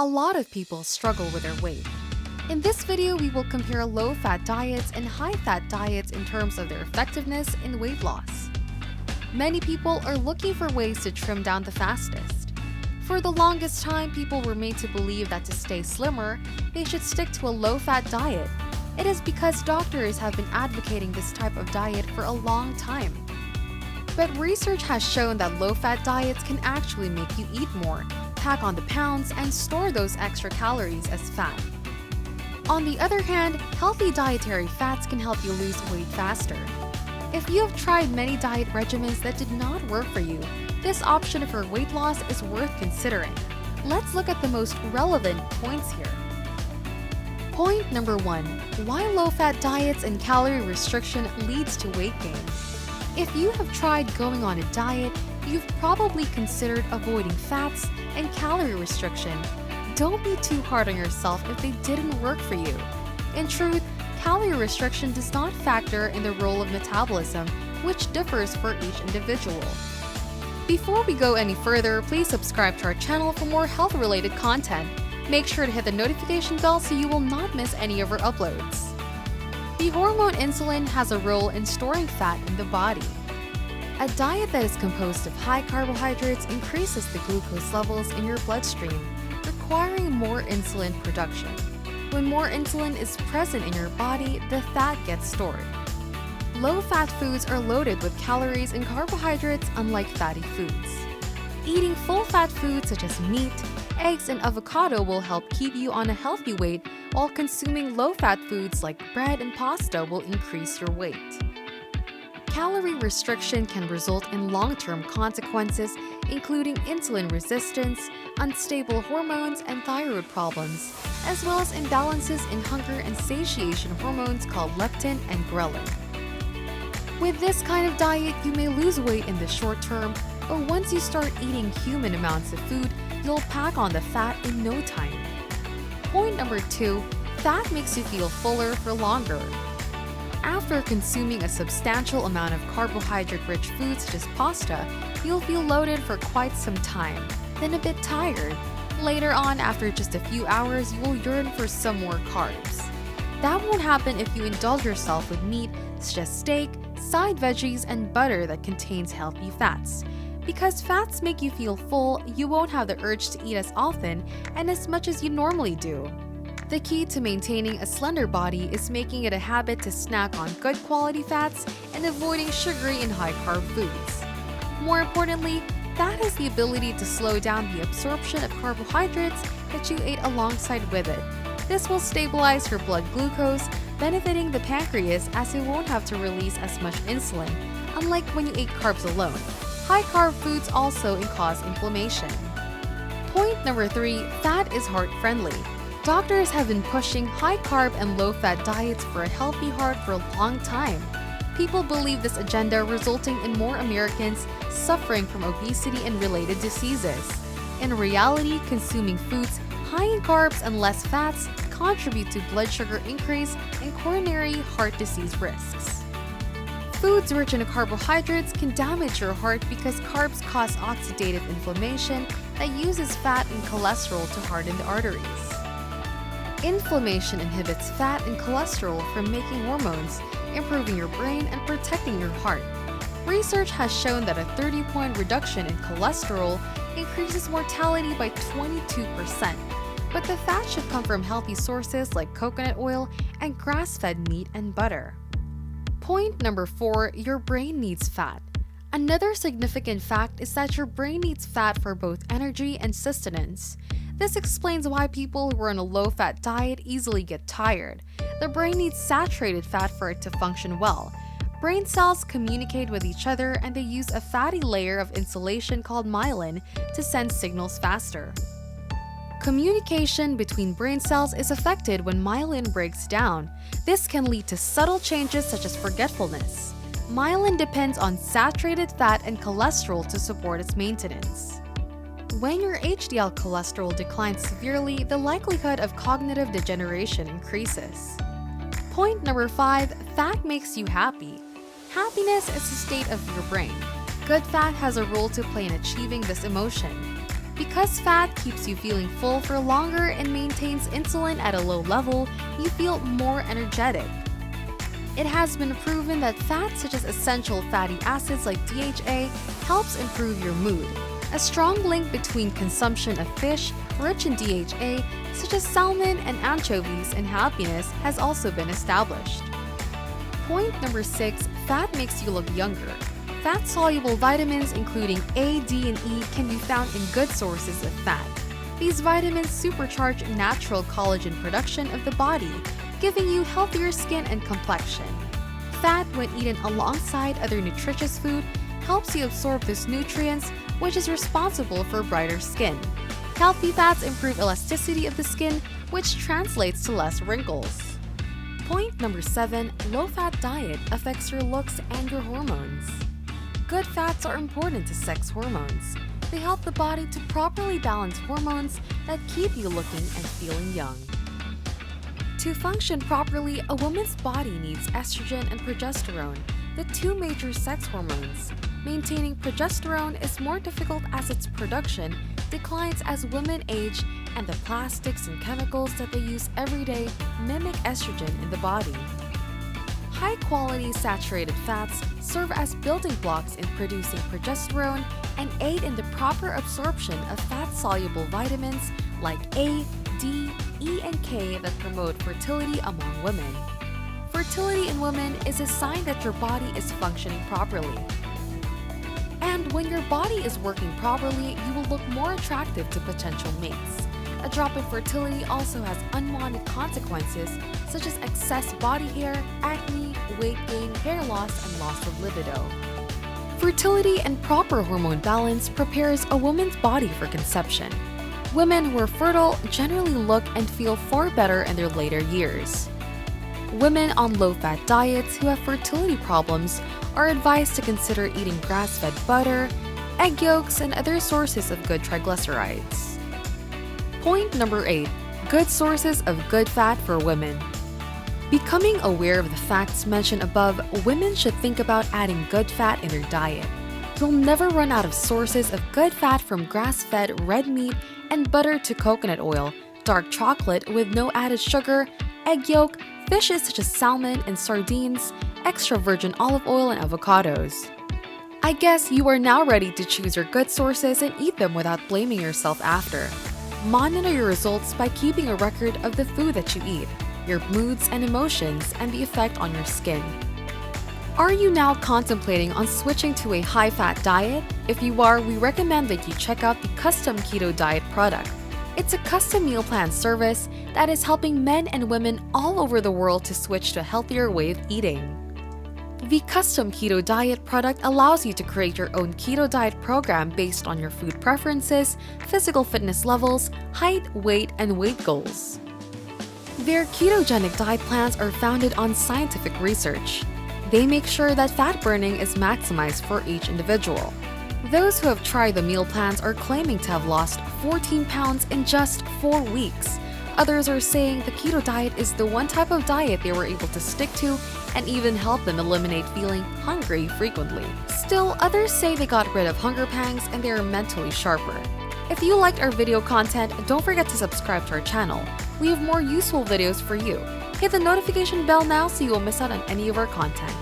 A lot of people struggle with their weight. In this video, we will compare low-fat diets and high-fat diets in terms of their effectiveness in weight loss. Many people are looking for ways to trim down the fastest. For the longest time, people were made to believe that to stay slimmer, they should stick to a low-fat diet. It is because doctors have been advocating this type of diet for a long time. But research has shown that low-fat diets can actually make you eat more, pack on the pounds, and store those extra calories as fat. On the other hand, healthy dietary fats can help you lose weight faster. If you have tried many diet regimens that did not work for you, this option for weight loss is worth considering. Let's look at the most relevant points here. Point number 1. Why low-fat diets and calorie restriction leads to weight gain. If you have tried going on a diet, you've probably considered avoiding fats and calorie restriction. Don't be too hard on yourself if they didn't work for you. In truth, calorie restriction does not factor in the role of metabolism, which differs for each individual. Before we go any further, please subscribe to our channel for more health-related content. Make sure to hit the notification bell so you will not miss any of our uploads. The hormone insulin has a role in storing fat in the body. A diet that is composed of high carbohydrates increases the glucose levels in your bloodstream, requiring more insulin production. When more insulin is present in your body, the fat gets stored. Low-fat foods are loaded with calories and carbohydrates, unlike fatty foods. Eating full-fat foods such as meat, eggs, and avocado will help keep you on a healthy weight, while consuming low-fat foods like bread and pasta will increase your weight. Calorie restriction can result in long-term consequences, including insulin resistance, unstable hormones, and thyroid problems, as well as imbalances in hunger and satiation hormones called leptin and ghrelin. With this kind of diet, you may lose weight in the short term, but once you start eating human amounts of food, you'll pack on the fat in no time. Point number 2. Fat makes you feel fuller for longer. After consuming a substantial amount of carbohydrate-rich foods such as pasta, you'll feel loaded for quite some time, then a bit tired. Later on, after just a few hours, you will yearn for some more carbs. That won't happen if you indulge yourself with meat such as steak, side veggies, and butter that contains healthy fats. Because fats make you feel full, you won't have the urge to eat as often and as much as you normally do. The key to maintaining a slender body is making it a habit to snack on good quality fats and avoiding sugary and high-carb foods. More importantly, fat has the ability to slow down the absorption of carbohydrates that you ate alongside with it. This will stabilize your blood glucose, benefiting the pancreas as it won't have to release as much insulin, unlike when you ate carbs alone. High-carb foods also cause inflammation. Point number 3. Fat is heart-friendly. Doctors have been pushing high-carb and low-fat diets for a healthy heart for a long time. People believe this agenda, resulting in more Americans suffering from obesity and related diseases. In reality, consuming foods high in carbs and less fats contribute to blood sugar increase and coronary heart disease risks. Foods rich in carbohydrates can damage your heart because carbs cause oxidative inflammation that uses fat and cholesterol to harden the arteries. Inflammation inhibits fat and cholesterol from making hormones, improving your brain, and protecting your heart. Research has shown that a 30-point reduction in cholesterol increases mortality by 22%, but the fat should come from healthy sources like coconut oil and grass-fed meat and butter. Point number 4. Your brain needs fat. Another significant fact is that your brain needs fat for both energy and sustenance. This explains why people who are on a low-fat diet easily get tired. The brain needs saturated fat for it to function well. Brain cells communicate with each other, and they use a fatty layer of insulation called myelin to send signals faster. Communication between brain cells is affected when myelin breaks down. This can lead to subtle changes such as forgetfulness. Myelin depends on saturated fat and cholesterol to support its maintenance. When your HDL cholesterol declines severely, the likelihood of cognitive degeneration increases. Point number 5. Fat makes you happy. Happiness is a state of your brain. Good fat has a role to play in achieving this emotion. Because fat keeps you feeling full for longer and maintains insulin at a low level, you feel more energetic. It has been proven that fats such as essential fatty acids like DHA helps improve your mood. A strong link between consumption of fish rich in DHA, such as salmon and anchovies, and happiness has also been established. Point number 6, fat makes you look younger. Fat-soluble vitamins including A, D, and E can be found in good sources of fat. These vitamins supercharge natural collagen production of the body, giving you healthier skin and complexion. Fat, when eaten alongside other nutritious food, helps you absorb these nutrients, which is responsible for brighter skin. Healthy fats improve elasticity of the skin, which translates to less wrinkles. Point number 7, low-fat diet affects your looks and your hormones. Good fats are important to sex hormones. They help the body to properly balance hormones that keep you looking and feeling young. To function properly, a woman's body needs estrogen and progesterone, the two major sex hormones. Maintaining progesterone is more difficult as its production declines as women age and the plastics and chemicals that they use every day mimic estrogen in the body. High-quality saturated fats serve as building blocks in producing progesterone and aid in the proper absorption of fat-soluble vitamins like A, D, E, and K that promote fertility among women. Fertility in women is a sign that your body is functioning properly. And when your body is working properly, you will look more attractive to potential mates. A drop in fertility also has unwanted consequences such as excess body hair, acne, weight gain, hair loss, and loss of libido. Fertility and proper hormone balance prepares a woman's body for conception. Women who are fertile generally look and feel far better in their later years. Women on low-fat diets who have fertility problems are advised to consider eating grass-fed butter, egg yolks, and other sources of good triglycerides. Point number 8, good sources of good fat for women. Becoming aware of the facts mentioned above, women should think about adding good fat in their diet. You'll never run out of sources of good fat, from grass-fed red meat and butter to coconut oil, dark chocolate with no added sugar, egg yolk, fishes such as salmon and sardines, extra virgin olive oil, and avocados. I guess you are now ready to choose your good sources and eat them without blaming yourself after. Monitor your results by keeping a record of the food that you eat, your moods and emotions, and the effect on your skin. Are you now contemplating on switching to a high-fat diet? If you are, we recommend that you check out the Custom Keto Diet product. It's a custom meal plan service that is helping men and women all over the world to switch to a healthier way of eating. The Custom Keto Diet product allows you to create your own keto diet program based on your food preferences, physical fitness levels, height, weight, and weight goals. Their ketogenic diet plans are founded on scientific research. They make sure that fat burning is maximized for each individual. Those who have tried the meal plans are claiming to have lost 14 pounds in just 4 weeks. Others are saying the keto diet is the one type of diet they were able to stick to and even help them eliminate feeling hungry frequently. Still, others say they got rid of hunger pangs and they are mentally sharper. If you liked our video content, don't forget to subscribe to our channel. We have more useful videos for you. Hit the notification bell now so you won't miss out on any of our content.